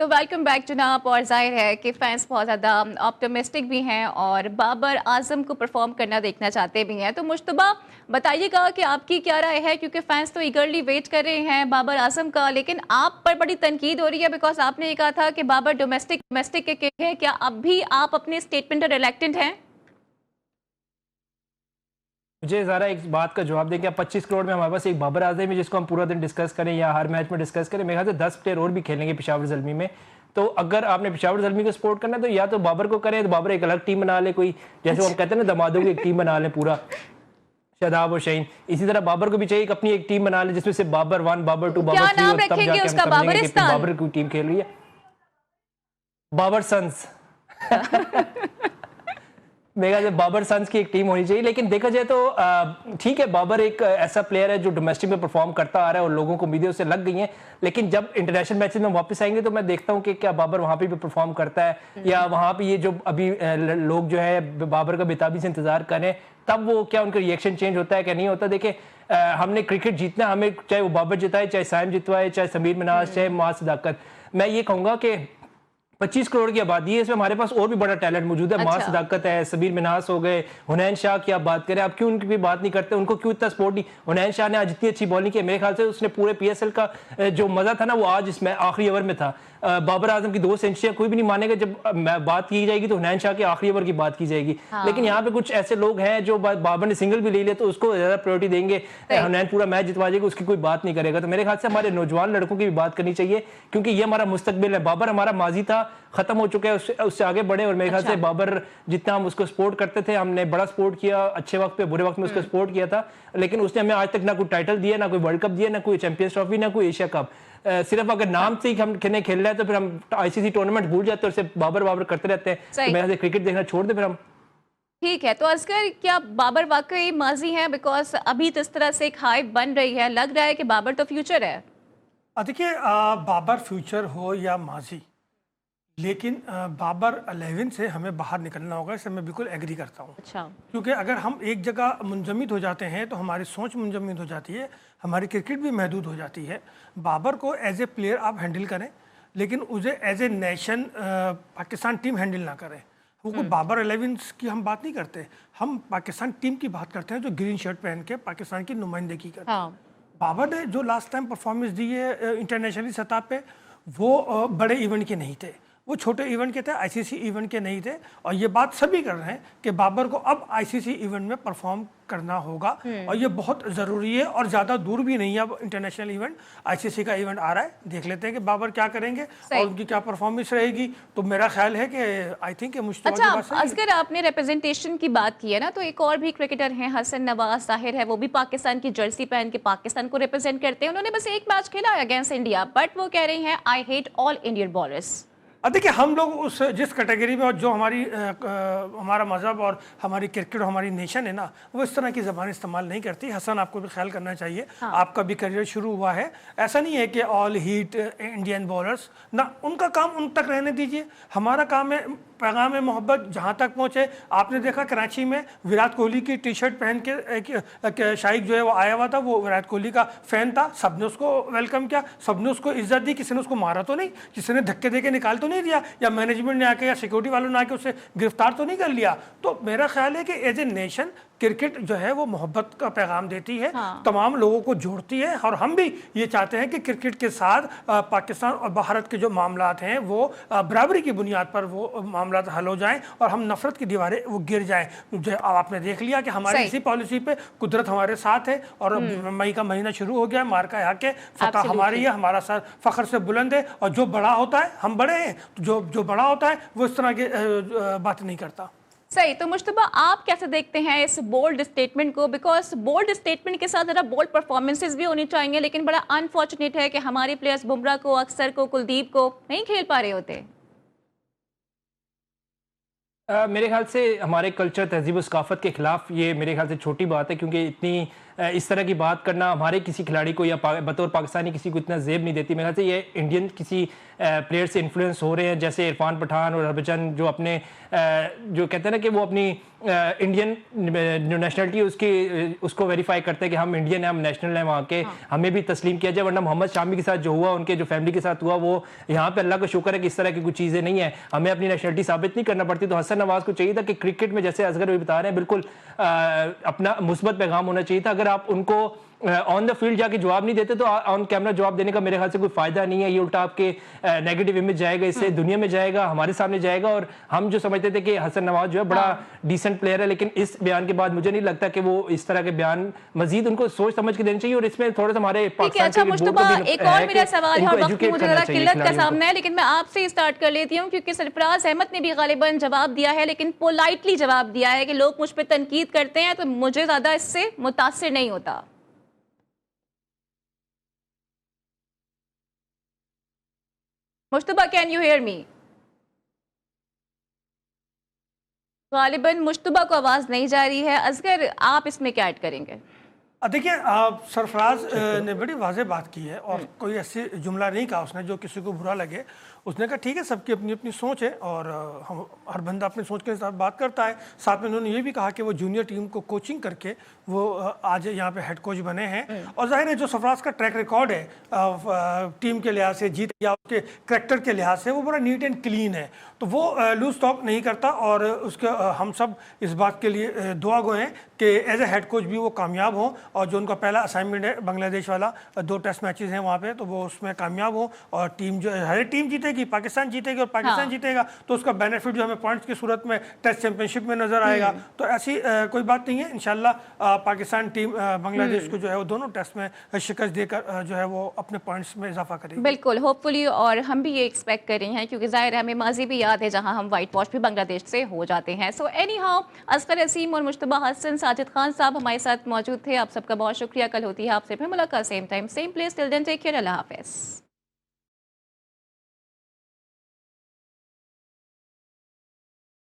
[SPEAKER 1] तो वेलकम बैक जनाब, और जाहिर है कि फैंस बहुत ज़्यादा ऑप्टिमिस्टिक भी हैं और बाबर आजम को परफॉर्म करना देखना चाहते भी हैं। तो मुश्तबा बताइएगा कि आपकी क्या राय है, क्योंकि फैंस तो ईगरली वेट कर रहे हैं बाबर आजम का, लेकिन आप पर बड़ी तनकीद हो रही है बिकॉज आपने ये कहा था कि बाबर डोमेस्टिक के किंग हैं। क्या अब भी आप अपने स्टेटमेंट पर रिलेक्टेंट हैं?
[SPEAKER 3] मुझे ज़रा एक बात का जवाब दें, क्या 25 करोड़ में हमारे पास एक बाबर आजम है जिसको हम पूरा दिन डिस्कस करें या हर मैच में डिस्कस करें? मेरे ख्याल से 10 प्लेयर और भी खेलेंगे पेशावर ज़ल्मी में। तो अगर आपने पेशावर ज़ल्मी को सपोर्ट करना है तो या तो बाबर को करें, तो बाबर एक अलग टीम बना ले, कोई जैसे हम कहते हैं ना दमादों की एक टीम बना ले पूरा, शादाब और शहीन, इसी तरह बाबर को भी चाहिए अपनी एक टीम बना ले जिसमें से बाबर 1, बाबर 2, बाबर 3 और तब जाके हम समझेंगे कि बाबर की टीम खेल रही है। बाबर सन्स मेरा जो बाबर सन्स की एक टीम होनी चाहिए। लेकिन देखा जाए तो ठीक है, बाबर एक ऐसा प्लेयर है जो डोमेस्टिक में परफॉर्म करता आ रहा है और लोगों को उम्मीदें उससे लग गई हैं, लेकिन जब इंटरनेशनल मैचेस में वापस आएंगे तो मैं देखता हूं कि क्या बाबर वहां पे भी परफॉर्म करता है या वहां पे ये जो अभी लोग जो है बाबर का बेताबी से इंतजार करें तब वो क्या उनका रिएक्शन चेंज होता है क्या नहीं होता। देखिए हमने क्रिकेट जीतना, हमें चाहे वो बाबर जिताए, चाहे साइम जितवाए, चाहे समीर मिनाज, चाहे मास सदाकत, मैं ये कहूँगा कि 25 करोड़ की आबादी है, इसमें हमारे पास और भी बड़ा टैलेंट मौजूद है। मास सदाकत है, सबीर मिनास हो गए, हुनैन शाह की आप बात करें, आप क्यों उनकी भी बात नहीं करते, उनको क्यों इतना सपोर्ट नहीं? हुनैन शाह ने आज इतनी अच्छी बॉलिंग की, मेरे ख्याल से उसने पूरे PSL का जो मजा था ना वो आज इसमें आखिरी ओवर में था। बाबर आजम की 2 सेंचुरियां कोई भी नहीं मानेगा, जब बात की जाएगी तो हुनैन शाह के आखिरी ओवर की बात की जाएगी। लेकिन यहाँ पे कुछ ऐसे लोग हैं जो बाबर ने सिंगल भी ले लिया तो उसको ज्यादा प्रायोरिटी देंगे, हुनैन पूरा मैच जितवा जाएगा उसकी कोई बात नहीं करेगा। तो मेरे ख्याल से हमारे नौजवान लड़कों की भी बात करनी चाहिए क्योंकि ये हमारा मुस्तकबिल है। बाबर हमारा माजी था, खत्म हो चुका है, उससे आगे बढ़े और मेरे ख्याल से बाबर जितना हम उसको सपोर्ट करते थे, हमने बड़ा सपोर्ट किया, अच्छे वक्त पे बुरे वक्त में उसको सपोर्ट किया था, लेकिन उसने हमें आज तक ना कोई टाइटल दिया, ना कोई वर्ल्ड कप दिया, ना कोई चैंपियंस ट्रॉफी, ना कोई एशिया कप। सिर्फ अगर नाम से ही हम खेलने खेल रहे हैं तो फिर हम ICC टूर्नामेंट भूल जाते हैं और सिर्फ बाबर करते रहते हैं। तो मेरे से क्रिकेट देखना छोड़ दे फिर हम।
[SPEAKER 1] ठीक है, तो असगर क्या बाबर वाकई माजी है? बिकॉज अभी तो इस तरह से एक हाइप बन रही है, लग रहा है कि बाबर तो फ्यूचर है।
[SPEAKER 2] देखिए बाबर फ्यूचर हो या माजी, लेकिन बाबर 11 से हमें बाहर निकलना होगा, इससे मैं बिल्कुल एग्री करता हूँ।
[SPEAKER 1] अच्छा,
[SPEAKER 2] क्योंकि अगर हम एक जगह मुंजमद हो जाते हैं तो हमारी सोच मुंजमद हो जाती है, हमारी क्रिकेट भी महदूद हो जाती है। बाबर को एज ए प्लेयर आप हैंडल करें, लेकिन उसे as a nation Pakistan team handle ना करें। वो कोई बाबर 11 की हम बात नहीं करते, हम पाकिस्तान टीम की बात करते हैं जो ग्रीन शर्ट पहन के पाकिस्तान की नुमाइंदगी करते हैं। बाबर ने जो लास्ट टाइम परफॉर्मेंस दी है इंटरनेशनल सतह पे, वो बड़े इवेंट के नहीं थे, वो छोटे इवेंट के थे, आईसीसी इवेंट के नहीं थे। और ये बात सभी कर रहे हैं कि बाबर को अब आईसीसी इवेंट में परफॉर्म करना होगा और ये बहुत ज़रूरी है और ज़्यादा दूर भी नहीं है। अब इंटरनेशनल इवेंट आईसीसी का इवेंट आ रहा है, देख लेते हैं कि बाबर क्या करेंगे और उनकी क्या परफॉर्मेंस रहेगी। तो मेरा ख्याल है कि आई थिंक मुश्ताक की बात सही है।
[SPEAKER 1] अगर आपने रिप्रेजेंटेशन की बात की है ना, तो एक और भी क्रिकेटर हैं हसन नवाज, जाहिर है वो भी पाकिस्तान की जर्सी पहन के पाकिस्तान को रिप्रेजेंट करते हैं। उन्होंने बस एक मैच खेला अगेंस्ट इंडिया, बट वो कह रही हैं I hate all Indian bowlers.
[SPEAKER 2] देखिए, हम लोग उस जिस कैटेगरी में और जो हमारा मज़हब और हमारी क्रिकेट और हमारी नेशन है ना, वो इस तरह की ज़बान इस्तेमाल नहीं करती। हसन, आपको भी ख्याल करना चाहिए। आपका भी करियर शुरू हुआ है, ऐसा नहीं है कि ऑल हीट इंडियन बॉलर्स ना, उनका काम उन तक रहने दीजिए। हमारा काम है पैगाम मोहब्बत जहाँ तक पहुँचे। आपने देखा कराची में विराट कोहली की टी शर्ट पहन के शाइक जो है वो आया हुआ था, वो विराट कोहली का फ़ैन था, सबने उसको वेलकम किया, सबने उसको इज्जत दी, किसी ने उसको मारा तो नहीं, किसी ने धक्के दे के निकाल तो नहीं दिया, या मैनेजमेंट ने आके या सिक्योरिटी वालों ने आके उसे गिरफ्तार तो नहीं कर लिया। तो मेरा ख्याल है कि एज ए नेशन क्रिकेट जो है वो मोहब्बत का पैगाम देती है, तमाम लोगों को जोड़ती है। और हम भी ये चाहते हैं कि क्रिकेट के साथ पाकिस्तान और भारत के जो मामलात हैं वो बराबरी की बुनियाद पर वो मामलात हल हो जाएं और हम नफरत की दीवारें वो गिर जाएं। जो आपने देख लिया कि हमारी इसी पॉलिसी पे कुदरत हमारे साथ है और मई का महीना शुरू हो गया है, मार का हक है, फतह हमारी है, हमारा सर फख्र से बुलंद है। और जो बड़ा होता है, हम बड़े हैं, जो बड़ा होता है वो इस तरह की बात नहीं करता।
[SPEAKER 1] सही। तो मुश्तबा, आप कैसे देखते हैं इस बोल्ड स्टेटमेंट को? बिकॉज बोल्ड स्टेटमेंट के साथ ज़रा बोल्ड परफॉर्मेंसेस भी होनी चाहिए, लेकिन बड़ा अनफॉर्चुनेट है कि हमारे प्लेयर्स बुमराह को, अक्सर को, कुलदीप को नहीं खेल पा रहे होते।
[SPEAKER 3] मेरे ख्याल से हमारे कल्चर, तहजीब और सकाफत के खिलाफ ये मेरे ख्याल से छोटी बात है, क्योंकि इतनी इस तरह की बात करना हमारे किसी खिलाड़ी को या बतौर पाकिस्तानी किसी को इतना जेब नहीं देती। मेरे ख्याल से ये इंडियन किसी प्लेयर से इन्फ्लुएंस हो रहे हैं, जैसे इरफान पठान और हरभजन, जो अपने जो कहते हैं ना कि वो अपनी इंडियन जो नेशनलिटी उसको वेरीफाई करते हैं कि हम इंडियन हैं, हम नेशनल हैं वहाँ के, हमें भी तस्लीम किया जाए। वरना मोहम्मद शामी के साथ जो हुआ, उनके जो फैमिली के साथ हुआ, वो यहाँ पे अल्लाह का शुक्र है कि इस तरह की कुछ चीज़ें नहीं है, हमें अपनी नेशनलिटी साबित नहीं करना पड़ती। तो हसन नवाज को चाहिए था कि क्रिकेट में, जैसे असगर भी बता रहे हैं, बिल्कुल अपना मुस्बत पैगाम होना चाहिए था। अगर आप उनको ऑन द फील्ड जाके जवाब नहीं देते तो ऑन कैमरा जवाब देने का मेरे ख्याल से कोई फायदा नहीं है। ये उल्टा आपके नेगेटिव इमेज जाएगा, इससे दुनिया में जाएगा, हमारे सामने जाएगा। और हम जो समझते थे कि हसन नवाज जो है बड़ा डिसेंट प्लेयर है, लेकिन इस बयान के बाद मुझे नहीं लगता कि वो इस तरह के बयान मजीद उनको सोच समझ के देने चाहिए। और इसमें थोड़ा सा हमारे पाकिस्तान
[SPEAKER 1] अच्छा मुश्तबा, एक और मेरा सवाल है और वक्त की मुझे ज़रा किल्लत का सामना है, लेकिन मैं आपसे स्टार्ट कर लेती हूँ, क्योंकि सरफराज अहमद ने भी गालिबन जवाब दिया है, लेकिन पोलाइटली जवाब दिया है कि लोग मुझ पर तनकीद करते हैं तो मुझे ज़्यादा इससे मुतासिर नहीं होता। Mujtaba, can you hear me? गालिबन मुश्तबा को आवाज नहीं जा रही है। असगर, आप इसमें क्या ऐड करेंगे?
[SPEAKER 2] देखिए, सरफराज ने बड़ी वाज़ेह बात की है और कोई ऐसे जुमला नहीं कहा उसने जो किसी को बुरा लगे। उसने कहा ठीक है, सबकी अपनी अपनी सोच है और हम हर बंदा अपनी सोच के साथ बात करता है। साथ में उन्होंने ये भी कहा कि वो जूनियर टीम को कोचिंग करके वो आज यहाँ पे हेड कोच बने हैं। और जाहिर है जो सरफराज का ट्रैक रिकॉर्ड है टीम के लिहाज से, जीत या उसके करैक्टर के लिहाज से, वो बड़ा नीट एंड क्लीन है। तो वो लूज टॉक नहीं करता और उसके हम सब इस बात के लिए दुआ गो हैं कि एज ए हेड कोच भी वो कामयाब हों। और जो उनका पहला असाइनमेंट है बांग्लादेश वाला, 2 टेस्ट मैचेस हैं वहाँ पे, तो वो उसमें कामयाब हो और टीम जो हर टीम जीतेगी, पाकिस्तान जीतेगी और पाकिस्तान जीतेगा तो उसका बेनिफिट जो हमें पॉइंट्स की सूरत में टेस्ट चैंपियनशिप में नजर आएगा। तो ऐसी कोई बात नहीं है। इंशाल्लाह पाकिस्तान टीम बांग्लादेश को जो है वो दोनों टेस्ट में शिकस्त देकर जो है वो अपने पॉइंट्स में इजाफा करेगी।
[SPEAKER 1] बिल्कुल, होपफुली। और हम भी ये एक्सपेक्ट कर रहे हैं, क्योंकि जाहिर है हमें माजी भी याद है जहां हम वाइट वॉश भी बांग्लादेश से हो जाते हैं। सो एनी हाउ, असगर असीम और मुश्तबा हसन, साजिद खान साहब हमारे साथ मौजूद थे। आप सबका बहुत शुक्रिया। कल होती है आपसे फिर मुलाकात, same time same place. Till then take care, Allah हाफिज़।